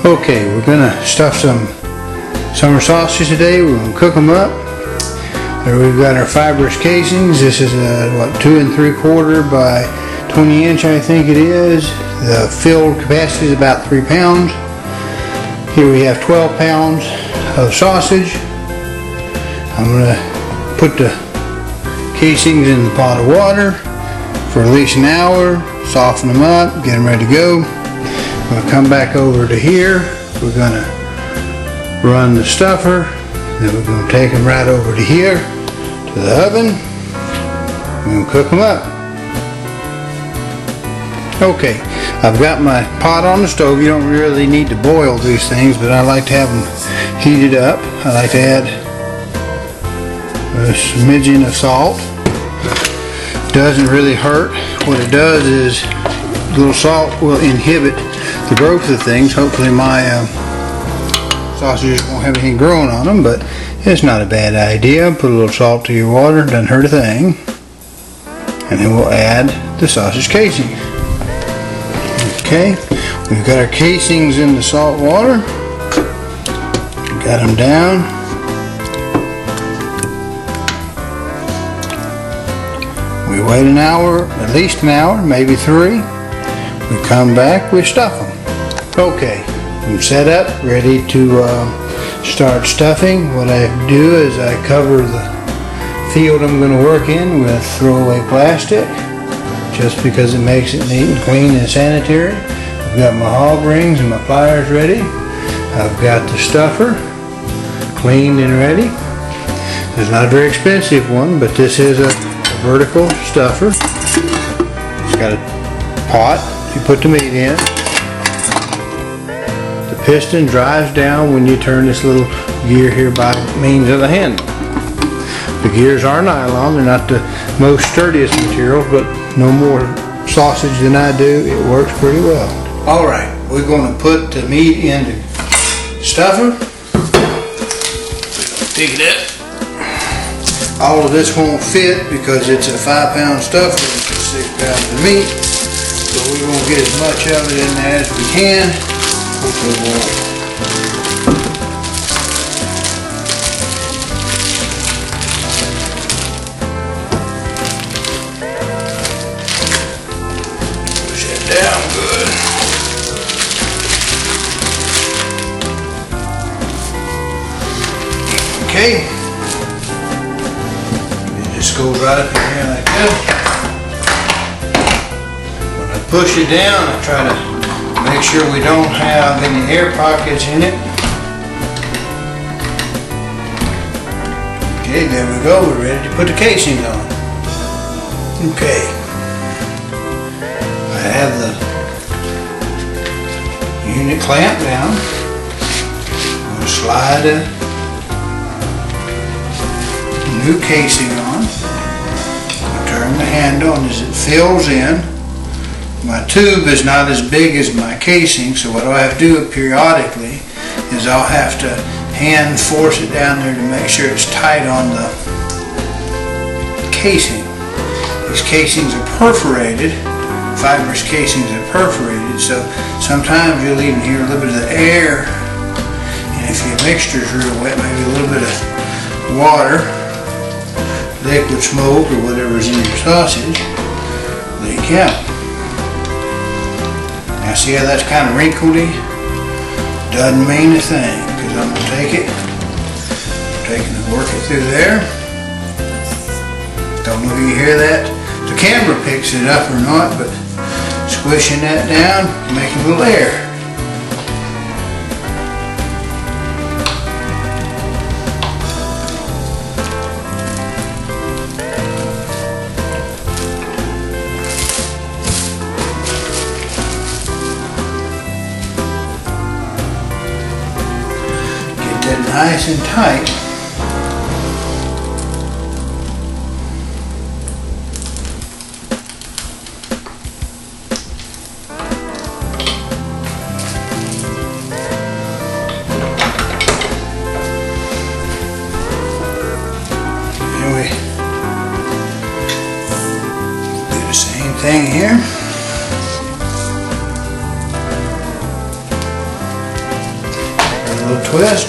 Okay, we're gonna stuff some summer sausages today. We're gonna cook them up. There we've got our fibrous casings. This is a 2 3/4 by 20 inch, I think it is. The filled capacity is about 3 pounds. Here we have 12 pounds of sausage. I'm gonna put the casings in the pot of water for at least an hour, soften them up, get them ready to go. We'll come back over to here. We're gonna run the stuffer, then we're gonna take them right over to here to the oven. We're gonna cook them up. Okay, I've got my pot on the stove. You don't really need to boil these things, but I like to have them heated up. I like to add a smidgen of salt. Doesn't really hurt. What it does is a little salt will inhibit the growth of things. Hopefully my sausages won't have anything growing on them, but it's not a bad idea. Put a little salt to your water, doesn't hurt a thing. And then we'll add the sausage casing. Okay, we've got our casings in the salt water. Got them down. We wait an hour, at least an hour, maybe 3. We come back, we stuff them. Okay, I'm set up, ready to start stuffing. What I do is I cover the field I'm going to work in with throwaway plastic, just because it makes it neat and clean and sanitary. I've got my hog rings and my pliers ready. I've got the stuffer cleaned and ready. It's not a very expensive one, but this is a vertical stuffer. It's got a pot you put the meat in. The piston drives down when you turn this little gear here by means of the handle. The gears are nylon. They're not the most sturdiest materials, but no more sausage than I do. It works pretty well. Alright, we're going to put the meat in the stuffer. Pick it up. All of this won't fit because it's a 5-pound stuffer with 6 pounds of meat. So we won't get as much of it in there as we can. Hopefully we'll push that down good. Okay. It just goes right up in here like that. When I push it down, I try to make sure we don't have any air pockets in it. Okay, there we go. We're ready to put the casing on. Okay. I have the unit clamp down. I'm going to slide a new casing on. I turn the handle, and as it fills in, my tube is not as big as my casing, so what I have to do periodically is I'll have to hand force it down there to make sure it's tight on the casing. These casings are perforated, fibrous casings are perforated, so sometimes you'll even hear a little bit of the air, and if your mixture's real wet, maybe a little bit of water, liquid smoke, or whatever's in your sausage, leak out. Now see how that's kind of wrinkledy? Doesn't mean a thing, because I'm going to take it, and work it through there. Don't know if you hear that. The camera picks it up or not, but squishing that down, making a little air. Nice and tight. And we do the same thing here. twist.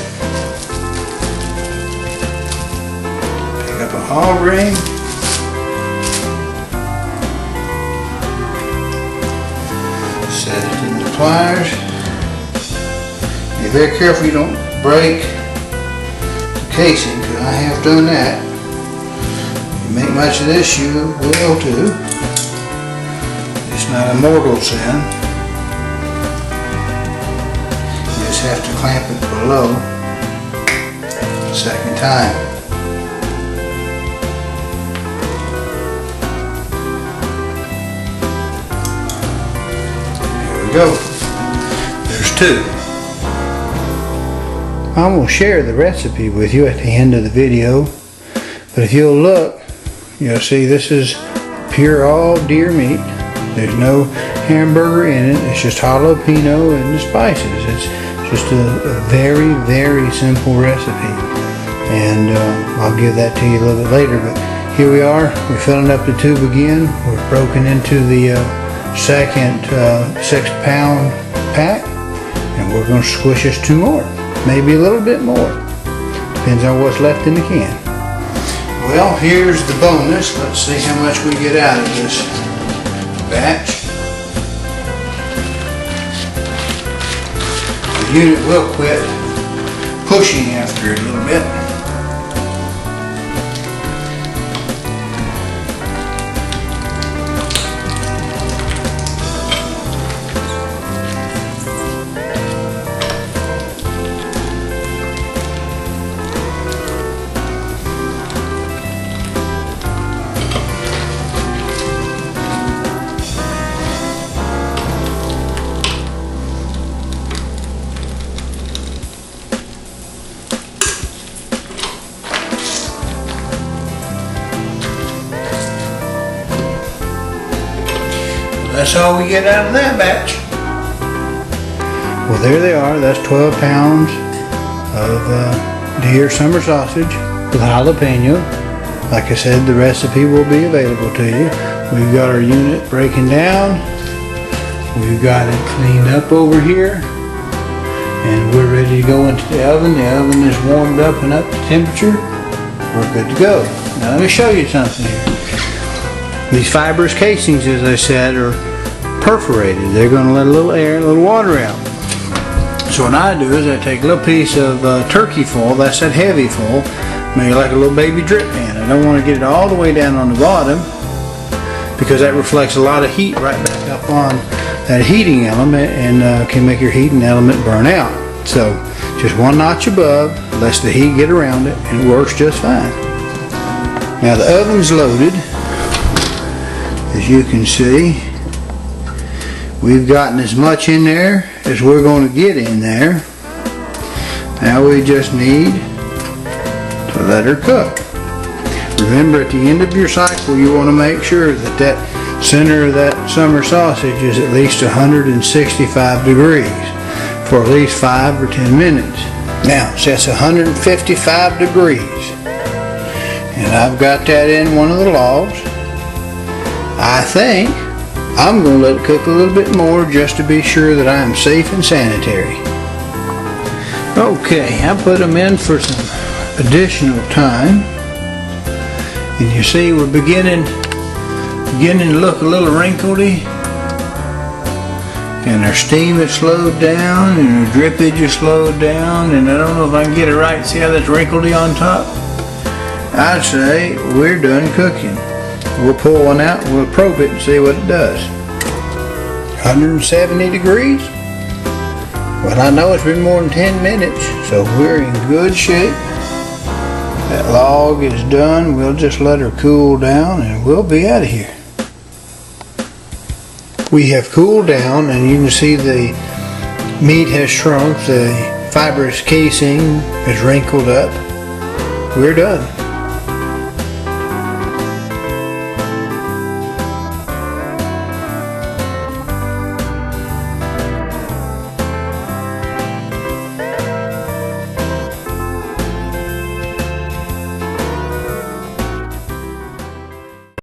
Pick up a hog ring. Set it in the pliers. Be very careful you don't break the casing, because I have done that. You make much of this, you will too. It's not a mortal sin. You just have to clamp it below the second time. There we go. There's two. I will share the recipe with you at the end of the video, but if you'll look, you'll see this is pure all deer meat. There's no hamburger in it. It's just jalapeno and the spices. It's just a very, very simple recipe, and I'll give that to you a little bit later. But here we are. We're filling up the tube again. We're broken into the second 6-pound pack, and we're going to squish us 2 more. Maybe a little bit more. Depends on what's left in the can. Well, here's the bonus. Let's see how much we get out of this batch. The unit will quit pushing after a little bit. That's all we get out of that batch. Well, there they are. That's 12 pounds of deer summer sausage with jalapeno. Like I said, the recipe will be available to you. We've got our unit breaking down. We've got it cleaned up over here. And we're ready to go into the oven. The oven is warmed up and up to temperature. We're good to go. Now let me show you something here. These fibrous casings, as I said, are perforated. They're going to let a little air and a little water out. So what I do is I take a little piece of turkey foil, that's that heavy foil, maybe like a little baby drip pan. I don't want to get it all the way down on the bottom, because that reflects a lot of heat right back up on that heating element, and can make your heating element burn out. So just 1 notch above, lets the heat get around it, and it works just fine. Now the oven's loaded. As you can see, we've gotten as much in there as we're going to get in there. Now we just need to let her cook. Remember, at the end of your cycle, you want to make sure that that center of that summer sausage is at least 165 degrees for at least 5 or 10 minutes. Now, so that's 155 degrees. And I've got that in one of the logs. I think I'm going to let it cook a little bit more just to be sure that I am safe and sanitary. Okay, I put them in for some additional time. And you see we're beginning to look a little wrinkledy. And our steam has slowed down and our drippage has slowed down. And I don't know if I can get it right. See how that's wrinkledy on top? I'd say we're done cooking. We'll pull one out and we'll probe it and see what it does. 170 degrees. Well, I know it's been more than 10 minutes, so we're in good shape. That log is done. We'll just let her cool down and we'll be out of here. We have cooled down, and you can see the meat has shrunk. The fibrous casing is wrinkled up. We're done.